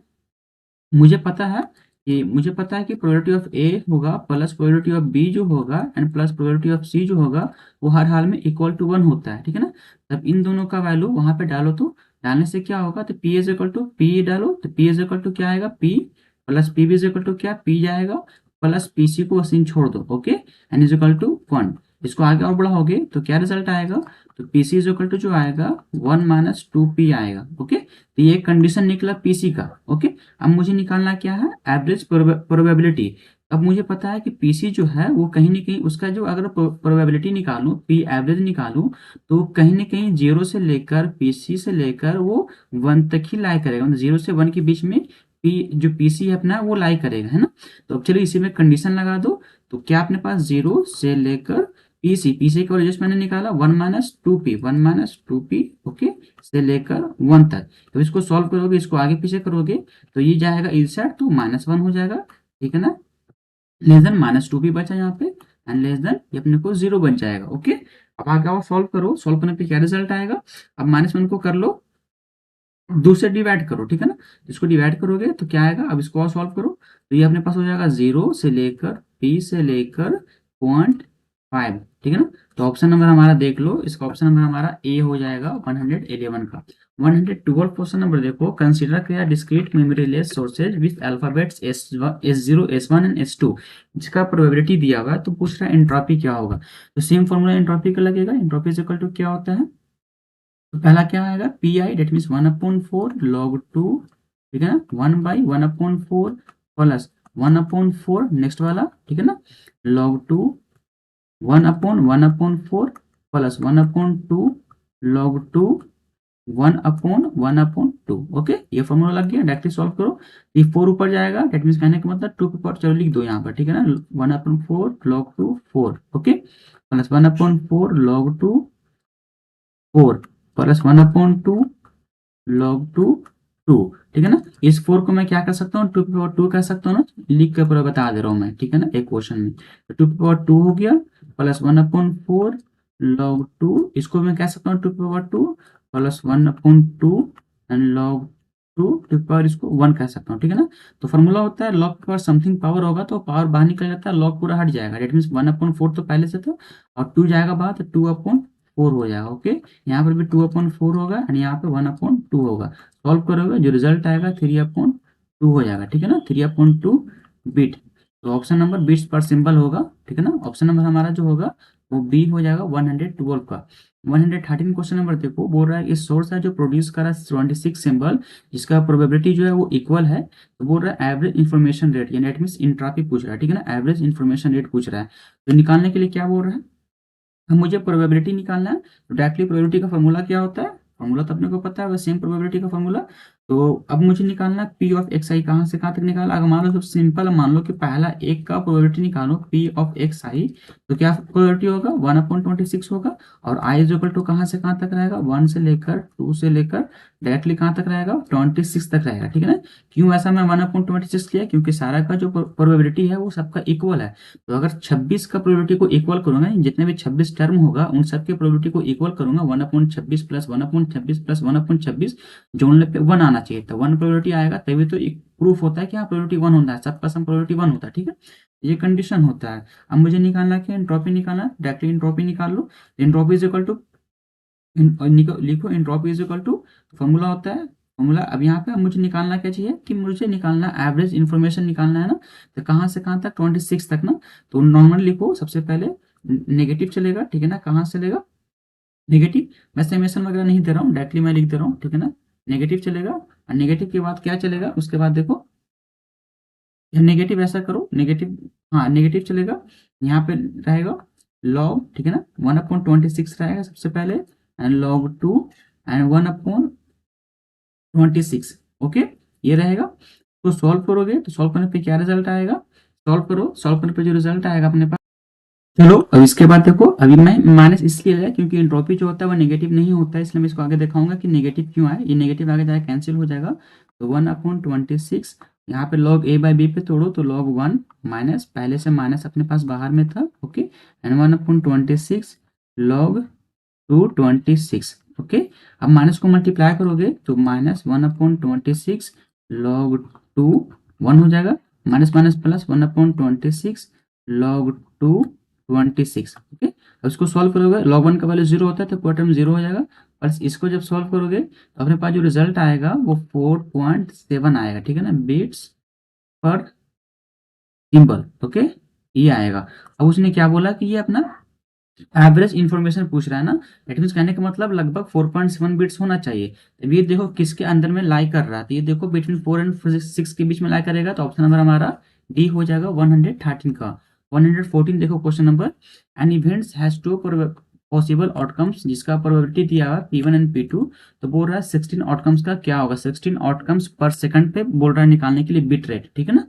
कि प्रोबेबिलिटी ऑफ ए होगा प्लस प्रोबेबिलिटी ऑफ बी जो होगा एंड प्लस प्रोबेबिलिटी ऑफ सी जो होगा वो हर हाल में इक्वल टू 1 होता है, ठीक है ना। तब इन दोनों का वैल्यू वहां पे डालो, तो डालने से क्या होगा, तो P is equal to P डालो, तो पी इज इक्वल टू क्या आएगा P, plus P B is equal to क्या पी जाएगा, प्लस पी सी को असीन छोड़ दो, okay, N is equal to 1। इसको आगे और बढ़ाओगे तो क्या रिजल्ट आएगा, तो P C is equal to जो आएगा 1 माइनस 2 पी आएगा, ओके। तो ये कंडीशन निकला पीसी का, ओके। अब मुझे निकालना क्या है एवरेज प्रोबेबिलिटी, अब मुझे पता है कि पीसी जो है वो कहीं ना कहीं उसका जो अगर प्रोबेबिलिटी निकालूं, पी एवरेज निकालूं, तो कहीं ना कहीं जीरो से लेकर पीसी से लेकर वो वन तक ही लाई करेगा, मतलब जीरो से वन के बीच में पी जो पीसी है अपना वो लाई करेगा, है ना। तो अब चलिए इसी में कंडीशन लगा दो। तो क्या अपने पास जीरो से लेकर पीसी, पीसी का वैल्यू मैंने निकाला 1 - 2p, 1 - 2p, ओके, से लेकर 1 तक। तो इसको सॉल्व करोगे, इसको आगे पीछे करोगे, तो ये जाएगा इस साइड तो -1 हो जाएगा, ठीक है ना। लेस देन -2p बचा यहाँ पे, एंड लेस देन ये अपने को 0 बन जाएगा, ओके। अब आगे आओ सॉल्व करो, सॉल्व करने पे क्या रिजल्ट आएगा। अब -1 को कर लो, 2 से डिवाइड करो, ठीक है ना। इसको डिवाइड करोगे तो क्या आएगा, अब इसको और सॉल्व करो, तो ये अपने पास हो जाएगा 0 से लेकर p से लेकर 0.5, ठीक है ना। तो ऑप्शन नंबर हमारा देख लो, इसका ऑप्शन नंबर हमारा ए हो जाएगा 111 का। 112 क्वेश्चन नंबर देखो, कंसीडर क्रिया discrete memory less sources with alphabets S0 S1 and S2, जिसका प्रोबेबिलिटी दिया हुआ है, तो पूछ रहा है एंट्रोपी क्या होगा। तो सेम फॉर्मूला एंट्रोपी का लगेगा, एंट्रोपी इज इक्वल टू क्या होता है, तो पहला क्या आएगा, P I that means 1/4 log 2, ठीक है ना, 1/1/4 प्लस 1/4 नेक्स्ट वाला, ठीक है ना, log 2 1/1/4 प्लस 1/2 log 2 1/1/2, ओके। ये फॉर्मूला लग गया, डायरेक्टली सॉल्व करो। ये 4 ऊपर जाएगा, डेट मीन्स कहने का मतलब 2 के पावर, चलो लिख दो यहाँ पर, ठीक है ना, 1/4 log 2 4, okay, plus 1/4 log 2 4 plus 1/2 log 2 2, ठीक है ना। इस 4 को मैं क्या कर सकता हूँ, 2 की पावर 2 कह सकता हूँ ना, लिख कर पूरा बता दे रहा हूँ मैं, ठीक है ना, एक क्वेश्चन में। तो 2 की पावर 2 हो गया, प्लस 1/4 log 2, इसको मैं कह सकता हूँ 2 की power 2 plus 1/2 and log 2 two की पावर इसको 1 कह सकता हूँ, ठीक है ना। तो फॉर्मूला होता है log की पावर समथिंग पावर होगा तो पावर बाहर निकल जाता है, log पूरा हट जाएगा, डेट मीन्स 1/4 तो पहले से था, और 2 जाएगा बाहर तो 2/4 हो जाएगा, ओके। यहाँ पर भी 2/4 होगा एंड यहाँ पे 1/2 होगा। सॉल्व करोगे जो रिजल्ट आएगा 3/2 हो जाएगा, ठीक है ना, 3/2 बिट। तो ऑप्शन नंबर बिट्स पर सिंबल होगा, ठीक है ना। ऑप्शन नंबर हमारा जो होगा वो बी हो जाएगा 112 का। 113 क्वेश्चन नंबर देखो, बोल रहा है कि सोर्स है जो प्रोड्यूस कर रहा है 26 सिंबल, जिसका प्रोबेबिलिटी जो है वो इक्वल है, तो बोल रहा है एवरेज इन्फॉर्मेशन रेट, यानी इट मींस इंट्रॉपी पूछ रहा है, ठीक है ना, एवरेज इन्फॉर्मेशन रेट पूछ रहा है। तो निकालने के लिए क्या बोल रहा है, अब मुझे प्रोबेबिलिटी निकालना है, तो डायरेक्टली प्रोबेबिलिटी का फॉर्मूला क्या होता है, फॉर्मूला तो अपने को पता है, वह सेम प्रोबेबिलिटी का फॉर्मूला। तो अब मुझे निकालना है पी ऑफ एक्स आई, कहाँ से कहाँ तक निकाला, अगर मान लो सब सिंपल, मान लो कि पहला एक का प्रोबेबिलिटी निकालो पी ऑफ एक्स आई, तो क्या प्रोबेबिलिटी होगा 1/26 होगा, और आई इज इक्वल टू कहाँ से कहाँ तक रहेगा, 1 से लेकर 2 से लेकर डायरेक्टली कहाँ तक रहेगा, 26 तक रहेगा, ठीक है ना। क्यों ऐसा मैं 1/26 किया, क्योंकि सारा का जो प्रोबेबिलिटी है वो सबका इक्वल है। तो अगर 26 का प्रोबेबिलिटी को इक्वल करूंगा, जितने भी 26 टर्म होगा उन सब के प्रोबेबिलिटी को इक्वल करूंगा, 1/26 प्लस 1/26 प्लस 1/26, जोड़ने पे 1 आना चाहिए, तो 1 प्रोबेबिलिटी आएगा, तभी तो एक प्रूफ होता है कि हाँ प्रोबेबिलिटी 1 होता है, सबका सब प्रोबेबिलिटी 1 होता है, ठीक है। ये कंडीशन होता है। अब मुझे निकालना क्या, एंट्रोपी निकालना है, डायरेक्टली एंट्रोपी निकाल लो। एंट्रोपी इज इक्वल टू, लिखो entropy is equal to, formula होता है, फॉर्मूला। अब यहाँ पे मुझे निकालना क्या चाहिए, कि मुझे निकालना एवरेज इन्फॉर्मेशन निकालना है ना, तो कहाँ से कहाँ तक, 26 तक ना। तो नॉर्मल लिखो, सबसे पहले नेगेटिव चलेगा, ठीक है ना, कहाँ से चलेगा नेगेटिव, मैं समेशन वगैरह नहीं दे रहा हूँ, डायरेक्टली मैं लिख दे रहा हूँ, ठीक है ना। नेगेटिव चलेगा, और नेगेटिव के बाद क्या चलेगा, उसके बाद देखो नेगेटिव ऐसा करो, नेगेटिव, हाँ नेगेटिव चलेगा, यहाँ पे रहेगा लॉग, ठीक है ना, 1/26 रहेगा सबसे पहले, एंड log 2 एंड 1/26, ओके, ये रहेगा। तो सॉल्व करोगे, तो सॉल्व करने पे क्या रिजल्ट आएगा, सॉल्व करो, सॉल्व करने पे जो रिजल्ट आएगा अपने पास, चलो अब इसके बाद देखो, अभी मैं माइनस इसलिए लिया क्योंकि एंट्रोपी जो होता है वो नेगेटिव नहीं होता है, इसलिए मैं इसको आगे दिखाऊंगा कि नेगेटिव क्यों आए, ये नेगेटिव आगे जाएगा कैंसिल हो जाएगा। तो 1/26, यहाँ पे log a बाई बी पे तोड़ो तो log 1 माइनस, पहले से माइनस अपने पास बाहर में था, ओके, एंड 1/26 log 226, ओके। अब माइनस को मल्टीप्लाई करोगे तो -1/26 log 2 1 हो जाएगा, minus minus plus 1/26 log 226, okay. अब इसको सॉल्व करोगे, log 1 का वैल्यू 0 होता है तो पूरा टर्म 0 हो जाएगा, और इसको जब सॉल्व करोगे तो अपने पास जो रिजल्ट आएगा वो 4.7 आएगा, ठीक है ना, बीट्स पर सिंबल, ओके, ये आएगा। अब उसने क्या बोला कि ये अपना एवरेज इंफॉर्मेशन पूछ रहा है ना, दैट मीन्स कहने का मतलब लगभग 4.7 बिट्स होना चाहिए। तो ये देखो किसके अंदर में लाई कर रहा है, तो ये देखो बिटवीन 4 एंड 6 के बीच में लाई करेगा, तो ऑप्शन नंबर हमारा डी हो जाएगा 113 का। 114 देखो question number, N events has two possible outcomes जिसका प्रोबेबिलिटी दिया हुआ P1 एंड P2, तो बोल रहा है 16 आउटकम्स का क्या होगा, 16 आउटकम्स पर सेकंड पे बोल रहा है निकालने के लिए बिट रेट, ठीक है ना।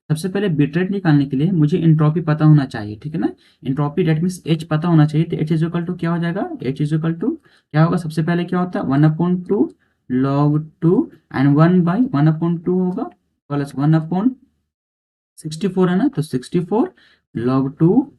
सबसे पहले बिट रेट निकालने के लिए मुझे एंट्रोपी पता होना चाहिए, ठीक है ना। एंट्रोपी डेट मीन्स एच पता होना चाहिए, तो एच इज इक्वल टू क्या हो जाएगा, एच इज इक्वल टू क्या होगा, सबसे पहले क्या होता है 1/2 log 2 एंड 1/1/2 होगा, प्लस 1/64 है ना, तो 64 log 2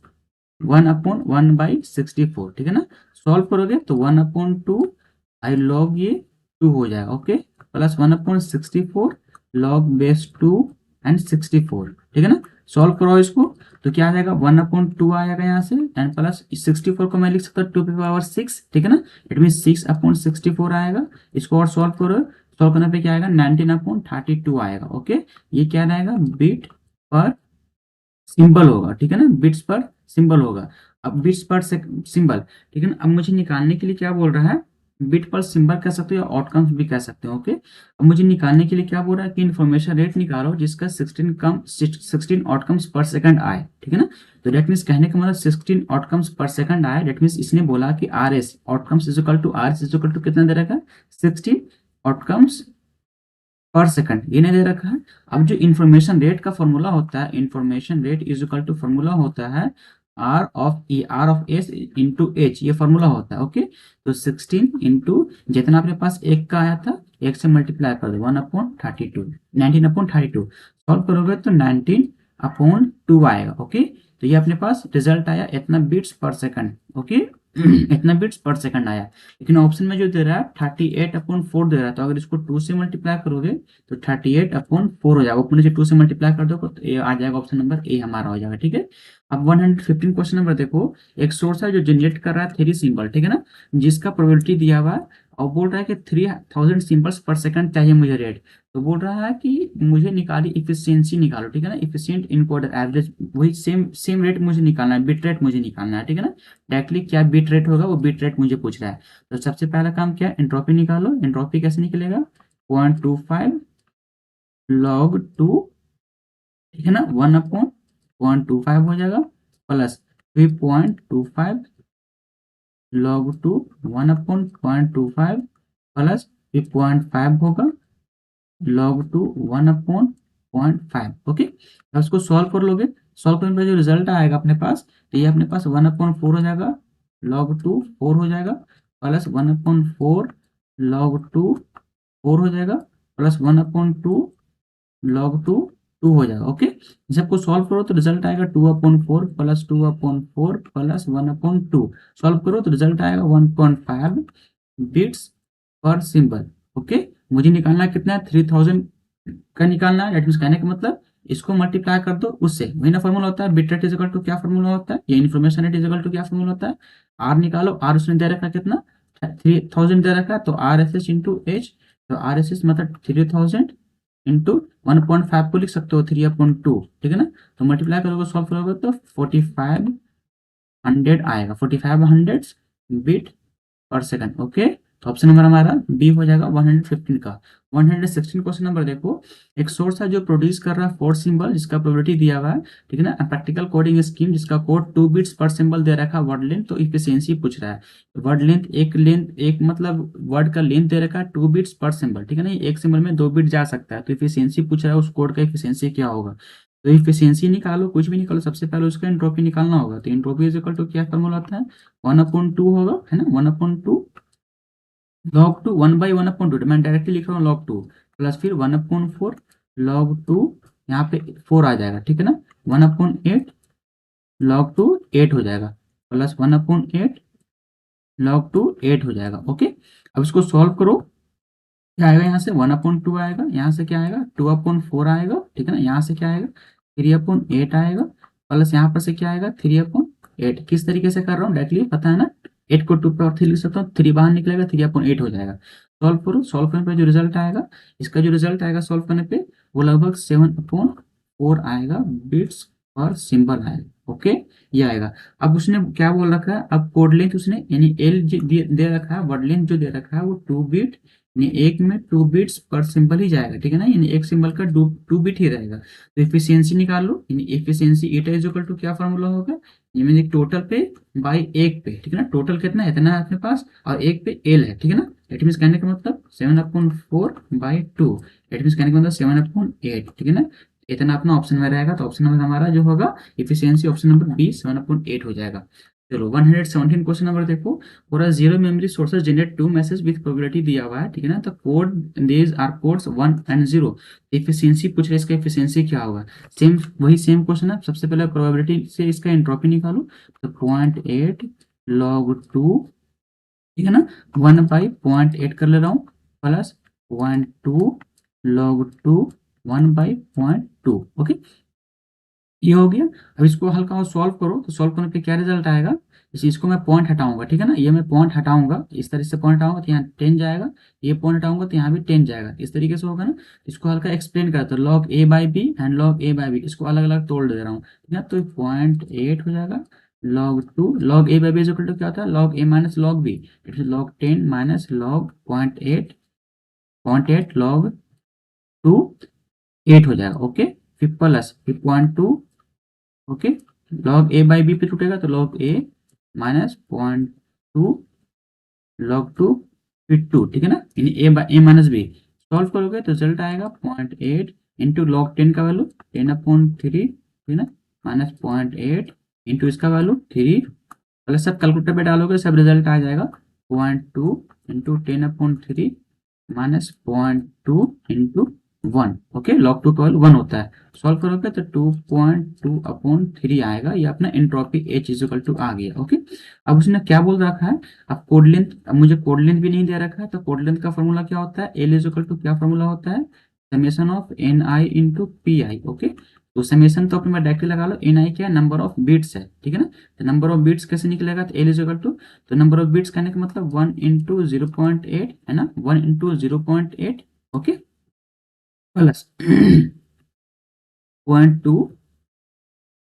1/1/64, ठीक है ना। सॉल्व करोगे तो 1/2 आई लॉग ये 2 हो जाएगा, okay, plus 1/64 log base 2 and 64, ठीक है ना। सॉल्व करो इसको तो क्या आ जाएगा 1/2 आएगा यहाँ से, एंड प्लस 64 को मैं लिख सकता हूँ 2 की पावर 6, ठीक है ना। इट मीन 6/64 आएगा। इसको और सॉल्व करो, सॉल्व करने पे क्या आएगा 19/32 आएगा, ओके। ये क्या रहेगा बिट पर सिंबल होगा, ठीक है ना, बिट्स पर सिंबल होगा। अब बिट्स पर सिंबल, ठीक है ना। अब मुझे निकालने के लिए क्या बोल रहा है, बिट पर सिंबल कह सकते हो या आउटकम्स भी कह सकते हो, ओके। अब मुझे निकालने के लिए क्या बोल रहा है कि इन्फॉर्मेशन रेट निकालो जिसका 16 आउटकम्स पर सेकंड आए, ठीक है ना। तो डेट मीन्स कहने का मतलब 16 आउटकम्स पर सेकंड आए, डेट मीन्स इसने बोला कि R S outcomes is equal to R S is equal to कितना दे रखा है 16 आउटकम्स पर सेकंड, ये नहीं दे रखा है। अब जो इन्फॉर्मेशन रेट का फॉर्मूला होता है, information rate is equal to formula होता है R of S into H, ये फॉर्मूला होता है, ओके। तो 16 इंटू जितना अपने पास एक का आया था, एक से मल्टीप्लाई कर दो 1/32, 19/32 सॉल्व करोगे तो 19/2 आएगा, ओके। तो ये अपने पास रिजल्ट आया इतना बिट्स पर सेकंड, ओके। इतना बिट्स पर सेकंड आया। लेकिन ऑप्शन में जो दे रहा है 38/4 दे रहा है, तो अगर इसको 2 से मल्टीप्लाई करोगे तो 38/4 हो जाएगा, ऊपर नीचे 2 से मल्टीप्लाई कर दो तो ये आ जाएगा, ऑप्शन नंबर ए हमारा हो जाएगा, ठीक है। अब 115 क्वेश्चन नंबर देखो, एक सोर्स है जो जनरेट कर रहा है 3 सिंबल, ठीक है ना, जिसका प्रोबेबिलिटी दिया हुआ है और बोल रहा है कि 3000 सिंबल्स पर सेकंड चाहिए मुझे रेट। तो बोल रहा है कि मुझे निकाली इफिशियंसी निकालो, ठीक है ना, इफिशियंट इनकोडर एवरेज, वही सेम सेम रेट मुझे निकालना है, बिट रेट मुझे निकालना है, ठीक है ना। डायरेक्टली क्या बिट रेट होगा वो बिट रेट मुझे पूछ रहा है। तो सबसे पहला काम क्या है, एंट्रोपी निकालो। एंट्रोपी कैसे निकलेगा 0.25 log 2, ठीक है ना, 1/0.25 हो जाएगा, प्लस 3.25 log 2 1/0.25 प्लस 3.5 होगा log 2 1/0.5, ओके। अब इसको सॉल्व कर लोगे, सॉल्व करने पर जो रिजल्ट आएगा अपने पास, तो ये अपने पास 1/4 हो जाएगा, log 2 4 हो जाएगा, प्लस 1/4 log 2 4 हो जाएगा, प्लस 1/2 log 2 2 हो जाएगा, ओके। इस सबको सॉल्व करो तो रिजल्ट आएगा 2/4 प्लस 2/4 प्लस 1/2, सॉल्व करो तो रिजल्ट आएगा 1.5 बिट्स पर सिंबल, ओके। मुझे निकालना कितना है 3000 का निकालना है, दैट मीन्स कहने का मतलब इसको मल्टीप्लाई कर दो उससे, वही ना फॉर्मूला होता है, bit rate is equal to क्या फॉर्मूला होता है, ये information rate is equal to क्या फॉर्मूला होता है, आर निकालो, आर उसने दे रखा है कितना 3000 दे रखा है, तो R S S into H, तो आर एस एस मतलब 3000 इंटू 1.5 को लिख सकते हो 3/2, ठीक है ना। तो मल्टीप्लाई करोगे सॉल्व करोगे तो 4500 आएगा, 4500 बिट पर सेकंड, ओके। तो ऑप्शन नंबर हमारा बी हो जाएगा 115 का। 116 क्वेश्चन नंबर देखो, एक सोर्स है जो प्रोड्यूस कर रहा है 4 सिंबल जिसका प्रोबेबिलिटी दिया हुआ है, ठीक है ना। प्रैक्टिकल कोडिंग स्कीम जिसका कोड 2 बिट्स पर सिंबल दे रखा है, वर्ड लेंथ तो इफिशियंसी पूछ रहा है। वर्ड लेंथ एक मतलब वर्ड का लेंथ दे रखा है 2 बिट्स पर सिंबल, ठीक है ना, एक सिंबल में 2 बिट जा सकता है, तो इफिशियंसी पूछ रहा है उस कोड का इफिशियंसी क्या होगा। तो इफिशियंसी निकालो, कुछ भी निकालो, सबसे पहले उसका एंट्रोपी निकालना होगा, तो एंट्रोपी इज इक्वल टू क्या फॉर्मूला होता है 1/2 होगा, है ना, 1/2 log 2 1/1/2, मैं डायरेक्टली लिख रहा हूँ log 2 प्लस फिर 1/4 log 2, यहाँ पे 4 आ जाएगा, ठीक है ना, 1/8 log 2 8 हो जाएगा, प्लस 1/8 log 2 8 हो जाएगा, ओके। अब इसको सॉल्व करो, क्या आएगा यहाँ से 1/2 आएगा, यहाँ से क्या आएगा 2/4 आएगा, ठीक है ना, यहाँ से क्या आएगा 3/8 आएगा, प्लस यहाँ पर से क्या आएगा 3/8। किस तरीके से कर रहा हूँ डायरेक्टली पता है ना, 8 को 2 पे और 3 लिख सकता हूँ, 3 बाहर निकलेगा 3/8 हो जाएगा। सॉल्व करो, सॉल्व करने पर जो रिजल्ट आएगा, इसका जो रिजल्ट आएगा सॉल्व करने पे वो लगभग 7/4 आएगा, बिट्स और सिंबल आएगा, ओके, ये आएगा। अब उसने क्या बोल रखा है, अब कोड लेंथ उसने यानी एल दे रखा है, वर्ड लेंथ जो दे रखा है वो 2 बिट यानी एक में 2 बिट्स पर सिंबल ही जाएगा, ठीक है ना, यानी एक सिंबल का 2 बिट ही रहेगा। तो एफिशिएंसी निकाल लो, यानी efficiency Etah is equal to क्या फॉर्मूला होगा, ये मैंने टोटल पे बाई एक पे, ठीक है ना, टोटल कितना है इतना है अपने पास और एक पे एल है, ठीक है ना। इट मीन्स कहने का मतलब 7/4/2, इट मीन्स कहने का मतलब 7/8, ठीक है ना। इतना अपना ऑप्शन में रहेगा, तो ऑप्शन नंबर हमारा जो होगा एफिशिएंसी ऑप्शन नंबर बी 7/8 हो जाएगा। चलो 117 क्वेश्चन नंबर देखो, पूरा zero memory sources generate 2 message with probability दिया हुआ है, ठीक है ना। तो code these are codes 1 and 0, efficiency पूछ रहे, इसका एफिशिएंसी क्या होगा, सेम वही सेम क्वेश्चन है। सबसे पहले प्रोबेबिलिटी से इसका एंट्रोपी निकालो, तो 0.8 log 2, ठीक है ना, 1/0.8 कर ले रहा हूँ, प्लस 0.2 log 2 1/0.2, ओके, ये हो गया। अब इसको हल्का और सॉल्व करो, तो सॉल्व करने पे क्या रिजल्ट आएगा, इस इसको मैं पॉइंट हटाऊंगा, ठीक है ना, ये मैं पॉइंट हटाऊंगा, इस तरह से पॉइंट हटाऊंगा तो यहाँ 10 जाएगा, ये पॉइंट हटाऊंगा तो यहाँ भी 10 जाएगा, इस तरीके से होगा ना। इसको हल्का एक्सप्लेन करता हूँ, log a/b and log a/b, इसको अलग अलग तोड़ दे रहा हूँ, ठीक है, तो 0.8 हो जाएगा, log 2 log a/b is equal to क्या होता है, log a minus log b, it is log 10 minus log 0.8 log 2 8 हो जाएगा, ओके, फिर प्लस फिर 0.2, okay, log a by B पे टूटेगा तो log a माइनस 0.2 log 2 फिर 2, ठीक है ना, यानी a माइनस बी। सॉल्व करोगे तो रिजल्ट आएगा 0.8 इंटू लॉग 10 का वैल्यू 10/3, ठीक है ना, माइनस 0.8 इंटू इसका वैल्यू 3, प्लस सब कैलकुलेटर पे डालोगे सब रिजल्ट आ जाएगा 0.2 into 10/3 minus 0.2 into 1, okay, log 2 का वैल्यू 1 होता है। सॉल्व करोगे तो 2.2/3 आएगा, ये अपना entropy H is equal to आ गया, ओके। अब उसने क्या बोल रखा है, अब कोड लेंथ, अब मुझे कोड लेंथ भी नहीं दे रखा है, तो कोड लेंथ का फॉर्मूला क्या होता है, L इज इक्वल टू क्या फॉर्मूला होता है, summation of Ni into Pi, okay. तो समेशन तो अपने डायरेक्टली लगा लो, Ni क्या है, नंबर ऑफ बिट्स है, ठीक है ना। तो नंबर ऑफ बिट्स कैसे निकलेगा, तो L इज इक्वल टू, तो नंबर ऑफ बिट्स कहने का मतलब 1 इंटू 0.8 है ना, 1 into 0.8, okay, plus 0.2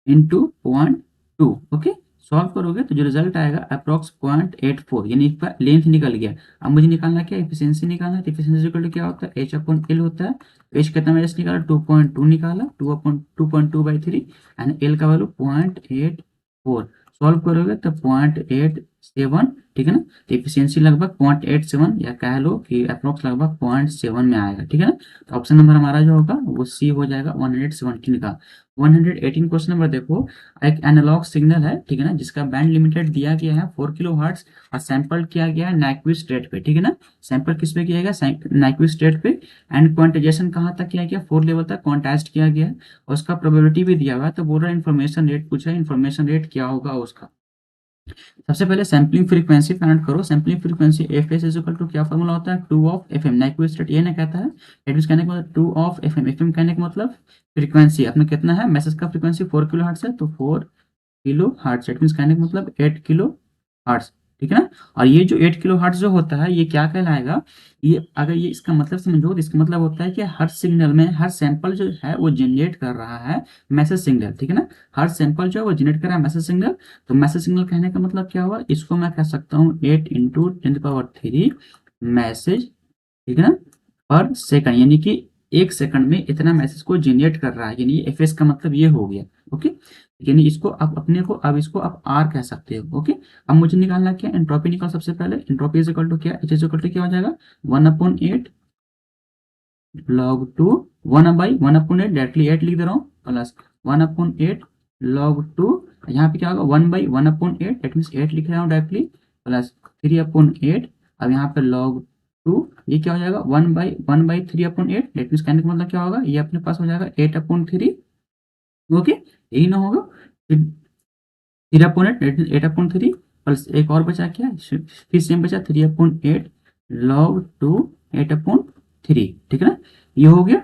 into 0.2, okay. Solve करोगे तो जो रिजल्ट आएगा अप्रॉक्स 0.84, यानी इसका लेंथ निकल गया। अब मुझे निकालना क्या, एफिशिएंसी निकालना है, तो एफिशिएंसी इक्वल टू क्या होता है, H/L होता है। तो H कितना मैंने निकाला, 2.2 निकाला, 2.2/3 एंड L का वैल्यू 0.84। सॉल्व करोगे तो 0.87, ठीक है ना, तो एफिशिएंसी लगभग 0.87 या कह लो कि अप्रॉक्स लगभग 0.7 में आएगा, ठीक है ना। तो ऑप्शन नंबर हमारा जो होगा वो सी हो जाएगा 117 का। 118 क्वेश्चन नंबर देखो, एक एनालॉग सिग्नल है, ठीक है ना, जिसका बैंड लिमिटेड दिया गया है 4 किलो हर्ट्ज और सैंपल किया गया है नाइक्विस्ट रेट पे, ठीक है ना। सैंपल किस पे किया गया, नाइक्विस्ट रेट पे, एंड क्वांटाइजेशन कहाँ तक किया गया, 4 लेवल तक क्वांटाइज्ड किया गया है, और उसका प्रोबेबिलिटी भी दिया हुआ है। तो बोल रहा है इन्फॉर्मेशन रेट पूछा है, इन्फॉर्मेशन रेट क्या होगा उसका। सबसे पहले सैम्पलिंग फ्रीक्वेंसी फाइंड करो, sampling frequency F S is equal to क्या फॉर्मूला होता है, 2 of F M, Nyquist rate ये ना कहता है, एट कहने का मतलब 2 of F M, F M कहने का मतलब फ्रीक्वेंसी अपने कितना है, मैसेज का फ्रीक्वेंसी 4 किलो हर्ट्ज है, तो 4 किलो हर्ट्ज, इट मींस कहने का मतलब 8 किलो हर्ट्ज, ठीक है ना। और ये जो 8 किलो हर्ट्ज जो होता है ये क्या कहलाएगा, ये अगर ये इसका मतलब समझो तो इसका मतलब होता है कि हर सिग्नल में हर सैंपल जो है वो जनरेट कर रहा है मैसेज सिग्नल, ठीक है ना, हर सैंपल जो है वो जनरेट कर रहा है मैसेज सिग्नल। तो मैसेज सिग्नल कहने का मतलब क्या हुआ, इसको मैं कह सकता हूँ 8 इंटू 10⁻³ मैसेज, ठीक है ना, पर सेकंड, यानी कि एक सेकंड में इतना मैसेज को जनरेट कर रहा है, यानी एफएस का मतलब ये हो गया, ओके। यानी इसको आप अपने को अब इसको आप आर कह सकते हो, ओके। अब मुझे निकालना क्या, एंट्रोपी निकाल, सबसे पहले एंट्रोपी इज इक्वल टू क्या, एच इज इक्वल टू क्या हो जाएगा, 1/8 log 2, 1/8 डायरेक्टली 8 लिख दे रहा हूँ, प्लस 1/8 log 2, यहाँ पे क्या होगा 1/1/8, दैट मीन्स 8 लिख रहा हूँ डायरेक्टली, प्लस 3/8, अब यहाँ पे log 2, ये क्या हो जाएगा 1/3/8, दैट मीन्स कहने का मतलब क्या होगा, ये अपने पास हो जाएगा 8/3, ओके, यही ना होगा, फिर 3/8 8/3, प्लस एक और बचा क्या, फिर सेम बचा 3/8 log 2 8/3, ठीक है ना, ये हो गया।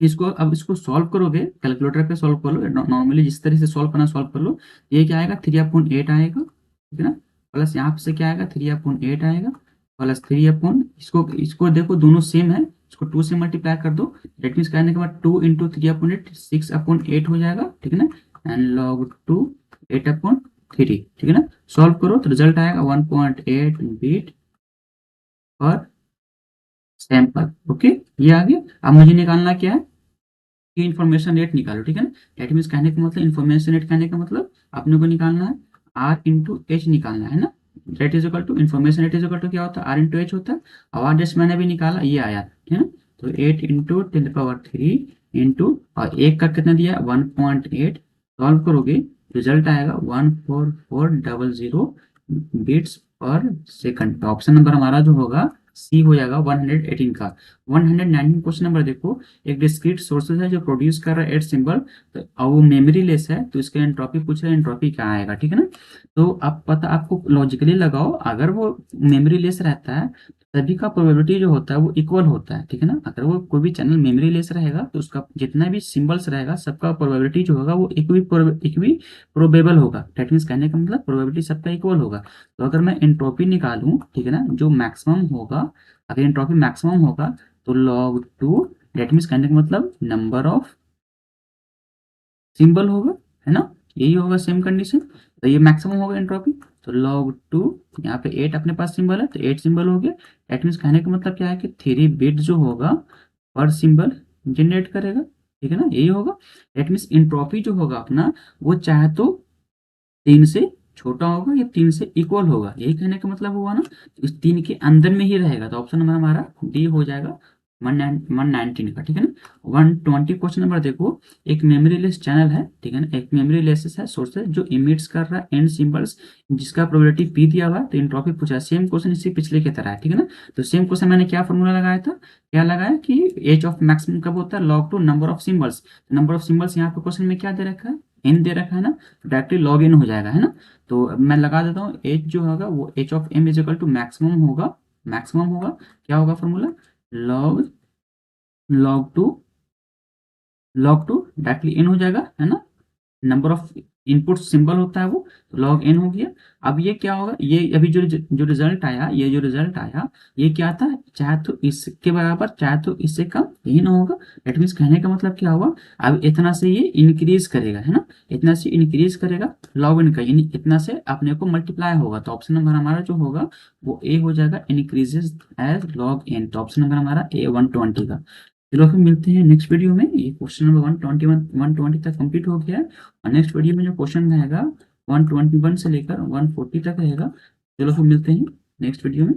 इसको अब इसको सॉल्व करोगे, कैलकुलेटर पे सॉल्व कर लो, नॉर्मली जिस तरह से सॉल्व करना सॉल्व कर लो। ये क्या आएगा 3/8 आएगा, ठीक है ना, प्लस यहाँ से क्या आएगा 3/8 आएगा, प्लस 3 इसको इसको देखो दोनों सेम है, इसको 2 से मल्टीप्लाई कर दो, दैट मीन्स कहने के बाद 2 इंटू 3/8 6/8 हो जाएगा, ठीक है ना, एंड log 2 8/3, ठीक है ना। सॉल्व करो तो रिजल्ट आएगा 1.8 बीट पर सैंपल। ओके, ये आ गया। अब मुझे निकालना क्या है कि इन्फॉर्मेशन रेट निकालो, ठीक है ना। दैट मीन्स कहने का मतलब इन्फॉर्मेशन रेट कहने का मतलब अपने को निकालना है आर इंटू एच निकालना है ना। Rate is equal to information rate is equal to क्या होता है, आर इंटू एच होता है। अब आर जस्ट मैंने भी निकाला, ये आया, ठीक है ना। तो 8 × 10⁻³ इंटू और एक का कितना दिया 1.8, सॉल्व करोगे रिजल्ट आएगा 14400 बीट्स पर सेकंड। ऑप्शन नंबर हमारा जो होगा सी हो जाएगा 118 का। 119 क्वेश्चन नंबर देखो, एक डिस्क्रीट सोर्सेज है जो प्रोड्यूस कर रहा है 8 सिंबल, तो और वो मेमोरी लेस है, तो इसका एंट्रोपी पूछ रहा है, एंट्रोपी क्या आएगा, ठीक है ना। तो आप पता आपको लॉजिकली लगाओ, अगर वो मेमोरी लेस रहता है सभी का प्रोबेबिलिटी जो होता है वो इक्वल होता है, ठीक है ना। अगर वो कोई भी चैनल मेमोरी लेस रहेगा तो उसका जितना भी सिंबल्स रहेगा सबका प्रोबेबिलिटी जो होगा वो इक्वी प्रोबेबल होगा। दैट मीन्स कहने का मतलब प्रोबेबिलिटी सबका इक्वल होगा। तो अगर मैं एंट्रोपी निकालूं, ठीक है ना, जो मैक्सिमम होगा, अगर एंट्रोपी मैक्सिमम होगा तो log 2, डेट मीन्स कहने का मतलब नंबर ऑफ सिंबल होगा, है ना, यही होगा सेम कंडीशन। तो ये मैक्सिमम होगा एंट्रोपी, तो log 2, यहाँ पे 8 अपने पास सिंबल है तो 8 सिंबल हो गया। डेट मीन्स कहने का मतलब क्या है कि 3 बिट जो होगा पर सिंबल जनरेट करेगा, ठीक है ना, यही होगा। डेट मीन्स एंट्रोपी जो होगा अपना वो चाहे तो 3 से छोटा होगा या 3 से इक्वल होगा, यही कहने का मतलब हुआ ना। तो इस 3 के अंदर में ही रहेगा, तो ऑप्शन नंबर हमारा डी हो जाएगा 119 का, ठीक है ना। 120 क्वेश्चन नंबर देखो, एक मेमोरी लेस चैनल है, ठीक है ना, एक मेमोरी लेस है सोर्स है जो इमिट्स कर रहा है एंड सिंबल्स जिसका प्रोबेबिलिटी पी दिया हुआ है, तो एंट्रोपी पूछा है। सेम क्वेश्चन इससे पिछले की तरह है, ठीक है ना। तो सेम क्वेश्चन मैंने क्या फॉर्मूला लगाया था, क्या लगाया कि एज ऑफ मैक्सिमम कब होता है, log 2 number of symbols. Number of symbols यहाँ पे क्वेश्चन में क्या दे रखा है, एन दे रखा है ना, तो डायरेक्टली लॉग इन हो जाएगा, है ना। तो अब मैं लगा देता हूँ एच जो होगा वो H of M is equal to maximum होगा, मैक्सिमम होगा क्या होगा formula, log log two directly इन हो जाएगा, है ना। नंबर ऑफ इनपुट सिंबल होता है वो, तो लॉग एन हो गया। अब ये क्या होगा, ये अभी जो जो रिजल्ट आया, ये जो रिजल्ट आया ये क्या था, चाहे तो इसके बराबर चाहे तो इससे कम, यही ना होगा। दैट मीन्स कहने का मतलब क्या हुआ, अब इतना से ये इंक्रीज करेगा, है ना, इतना से इंक्रीज करेगा लॉग इन का, यानी इतना से अपने को मल्टीप्लाई होगा। तो ऑप्शन नंबर हमारा जो होगा वो ए हो जाएगा, इंक्रीजेज एज लॉग एन। तो ऑप्शन नंबर हमारा ए 120 का। चलो फिर मिलते हैं नेक्स्ट वीडियो में। ये क्वेश्चन नंबर 120 तक कंप्लीट हो गया है, और नेक्स्ट वीडियो में जो क्वेश्चन रहेगा 121 से लेकर 140 तक रहेगा। चलो फिर मिलते हैं नेक्स्ट वीडियो में।